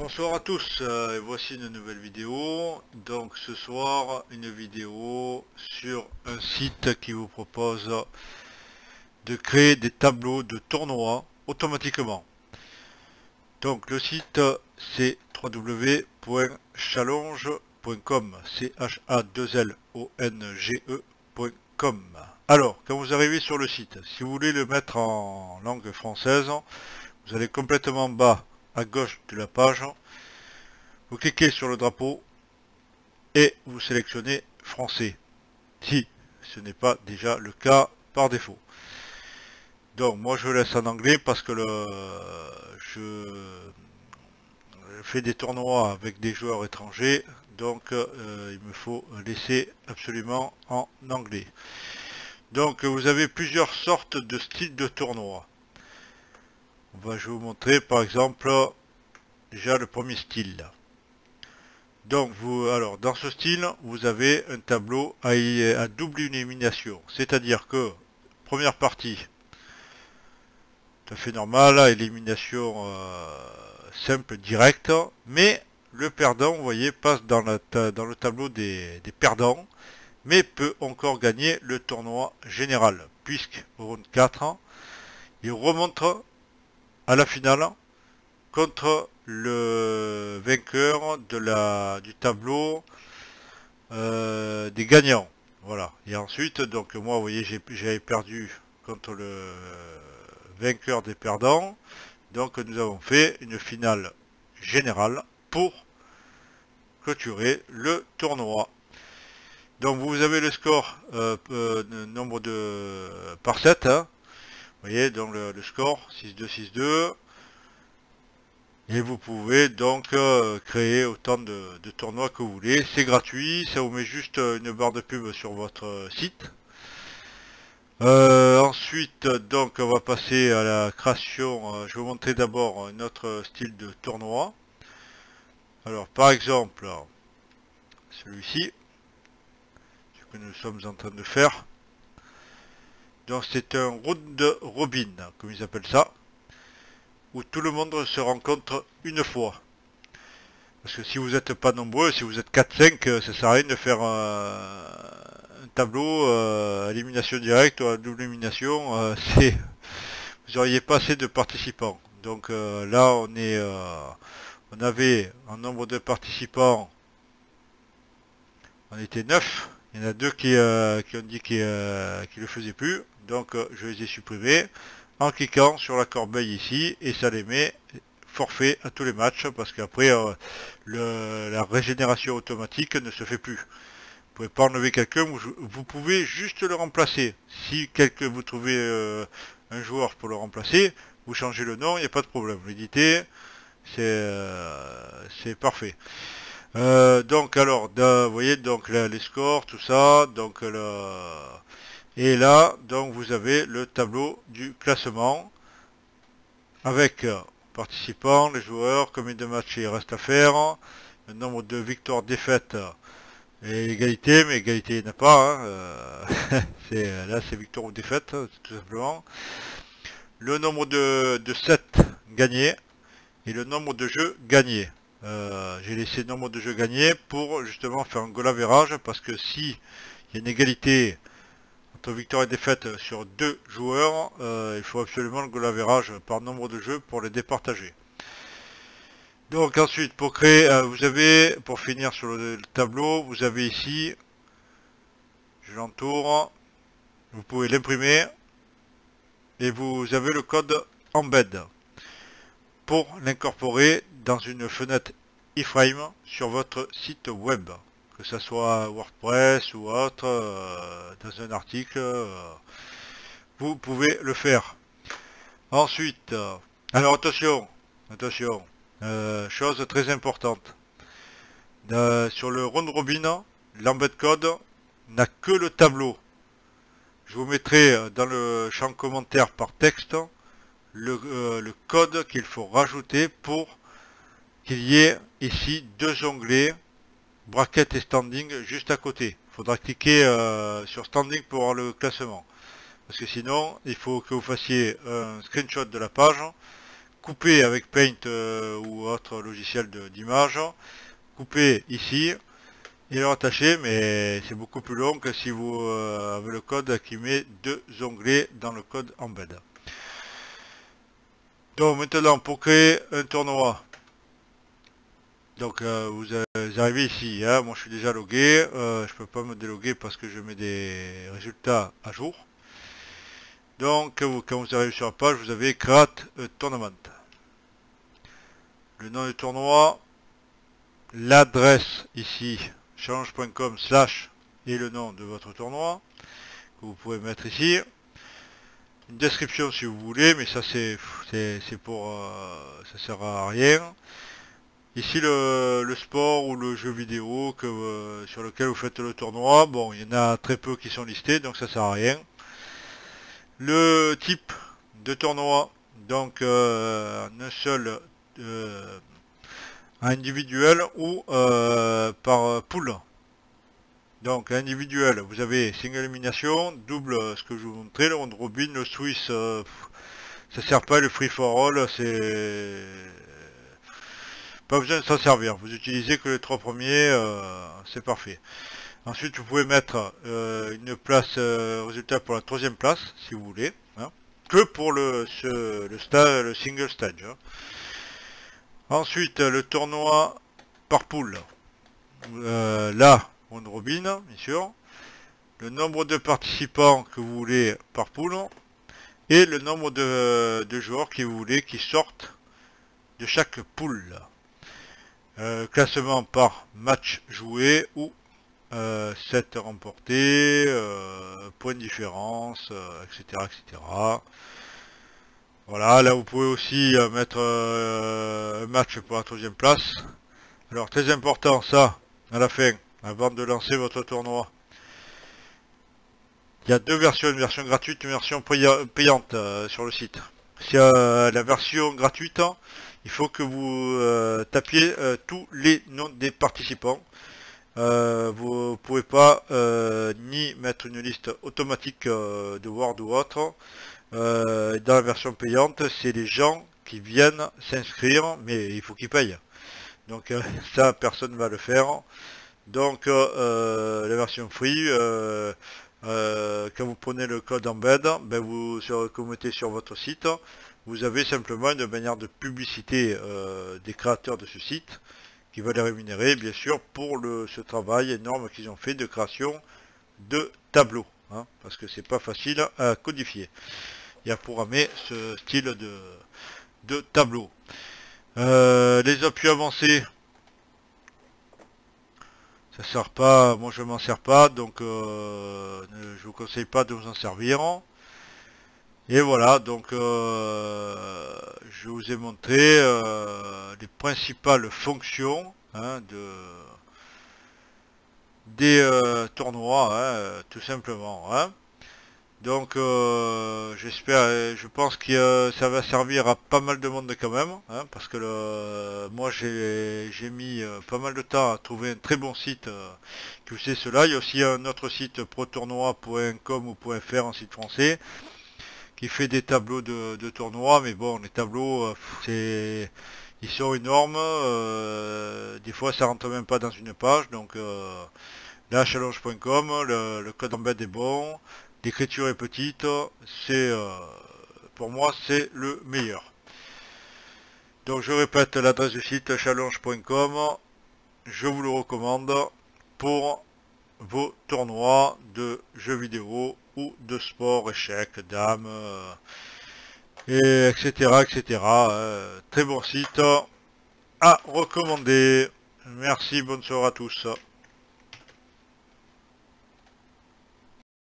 Bonsoir à tous, et voici une nouvelle vidéo. Donc ce soir, une vidéo sur un site qui vous propose de créer des tableaux de tournois automatiquement. Donc le site c'est www.challonge.com, CHA2LONGE.com. Alors, quand vous arrivez sur le site, si vous voulez le mettre en langue française, vous allez complètement en bas à gauche de la page. Vous cliquez sur le drapeau et vous sélectionnez français, si ce n'est pas déjà le cas par défaut. Donc moi je laisse en anglais parce que je fais des tournois avec des joueurs étrangers, donc il me faut laisser absolument en anglais. Donc vous avez plusieurs sortes de styles de tournois. Je vais vous montrer par exemple déjà le premier style. Donc alors dans ce style, vous avez un tableau à double élimination, c'est-à-dire que première partie, tout à fait normal, élimination simple, directe, mais le perdant, vous voyez, passe dans le tableau des perdants, mais peut encore gagner le tournoi général, puisqu'au round 4, il remonte à la finale contre le vainqueur du tableau des gagnants. Voilà. Et ensuite, donc moi, vous voyez, j'avais perdu contre le vainqueur des perdants. Donc nous avons fait une finale générale pour clôturer le tournoi. Donc vous avez le score, nombre de par 7. Hein. Vous voyez, donc le score 6-2, 6-2. Et vous pouvez donc créer autant de tournois que vous voulez. C'est gratuit, ça vous met juste une barre de pub sur votre site. Ensuite, donc, on va passer à la création. Je vais vous montrer d'abord un autre style de tournoi. Alors, par exemple, celui-ci, ce que nous sommes en train de faire. Donc, c'est un round robin, comme ils appellent ça, où tout le monde se rencontre une fois. Parce que si vous n'êtes pas nombreux, si vous êtes 4-5, ça sert à rien de faire un tableau à élimination directe ou à double élimination. Vous n'auriez pas assez de participants. Donc là, on avait un nombre de participants, on était 9. Il y en a deux qui ont dit qu'ils ne le faisaient plus. Donc je les ai supprimés en cliquant sur la corbeille ici et ça les met forfait à tous les matchs parce qu'après la régénération automatique ne se fait plus. Vous pouvez pas enlever quelqu'un, vous pouvez juste le remplacer. Si vous trouvez un joueur pour le remplacer, vous changez le nom, il n'y a pas de problème. Vous l'éditez, c'est parfait. Donc alors, vous voyez donc là, les scores, tout ça, donc et là, donc vous avez le tableau du classement avec participants, les joueurs, combien de matchs il reste à faire, le nombre de victoires, défaites et égalité, mais égalité il n'y en a pas. Hein, là c'est victoire ou défaite, tout simplement. Le nombre de sets gagnés et le nombre de jeux gagnés. J'ai laissé le nombre de jeux gagnés pour justement faire un goal average parce que si il y a une égalité entre victoire et défaite sur deux joueurs, il faut absolument le goal average par nombre de jeux pour les départager. Donc ensuite, pour créer, pour finir sur le tableau, vous avez ici, je l'entoure, vous pouvez l'imprimer et vous avez le code embed pour l'incorporer dans une fenêtre iframe sur votre site web, que ce soit WordPress ou autre, dans un article, vous pouvez le faire. Ensuite, alors attention, chose très importante, sur le round robin, l'embed code n'a que le tableau. Je vous mettrai dans le champ commentaire par texte le code qu'il faut rajouter pour qu'il y ait ici deux onglets, bracket et standing, juste à côté. Il faudra cliquer sur standing pour avoir le classement. Parce que sinon, il faut que vous fassiez un screenshot de la page, couper avec Paint ou autre logiciel d'image, couper ici et le rattacher, mais c'est beaucoup plus long que si vous avez le code qui met 2 onglets dans le code embed. Donc maintenant, pour créer un tournoi, donc vous arrivez ici, hein, moi je suis déjà logué, je peux pas me déloguer parce que je mets des résultats à jour. Donc quand vous arrivez sur la page, vous avez Create a Tournament. Le nom du tournoi, l'adresse ici, challenge.com/ et le nom de votre tournoi, que vous pouvez mettre ici. Une description si vous voulez, mais ça c'est pour ça sert à rien. Ici le sport ou le jeu vidéo sur lequel vous faites le tournoi, bon il y en a très peu qui sont listés, donc ça sert à rien. Le type de tournoi, donc un seul individuel ou par pool. Donc individuel, vous avez single élimination, double, ce que je vous montrais, le round robin, le Swiss, ça sert pas, le free for all, c'est pas besoin de s'en servir. Vous utilisez que les 3 premiers, c'est parfait. Ensuite, vous pouvez mettre une place résultat pour la 3e place, si vous voulez, hein, que pour le single stage. Hein. Ensuite, le tournoi par pool. Là, round robin, bien sûr. Le nombre de participants que vous voulez par pool. Et le nombre de joueurs que vous voulez qui sortent de chaque pool. Classement par match joué ou 7 remportés, points de différence, etc., etc. Voilà, là vous pouvez aussi mettre un match pour la 3e place. Alors très important ça, à la fin, avant de lancer votre tournoi. Il y a 2 versions, une version gratuite et une version payante sur le site. Si la version gratuite, il faut que vous tapiez tous les noms des participants. Vous pouvez pas ni mettre une liste automatique de Word ou autre. Dans la version payante, c'est les gens qui viennent s'inscrire, mais il faut qu'ils payent. Donc ça, personne ne va le faire. Donc la version free, quand vous prenez le code embed, ben que vous mettez sur votre site, vous avez simplement une manière de publicité des créateurs de ce site qui va les rémunérer bien sûr pour ce travail énorme qu'ils ont fait de création de tableaux, hein, parce que c'est pas facile à codifier et à programmer ce style de tableau. Les appuis avancés, ça sert pas, moi je m'en sers pas, donc je vous conseille pas de vous en servir. Et voilà, donc je vous ai montré les principales fonctions, hein, des tournois, hein, tout simplement. Hein. Donc je pense que ça va servir à pas mal de monde quand même, hein, parce que moi j'ai mis pas mal de temps à trouver un très bon site qui faisait cela. Il y a aussi un autre site protournoi.com ou .fr, un site français, qui fait des tableaux de tournois, mais bon, les tableaux, ils sont énormes, des fois ça rentre même pas dans une page, donc là, challenge.com, le code embed est bon, l'écriture est petite, pour moi c'est le meilleur. Donc je répète l'adresse du site challenge.com, je vous le recommande pour vos tournois de jeux vidéo ou de sport, échecs, dames, et etc. etc. Très bon site à recommander. Merci, bonne soirée à tous.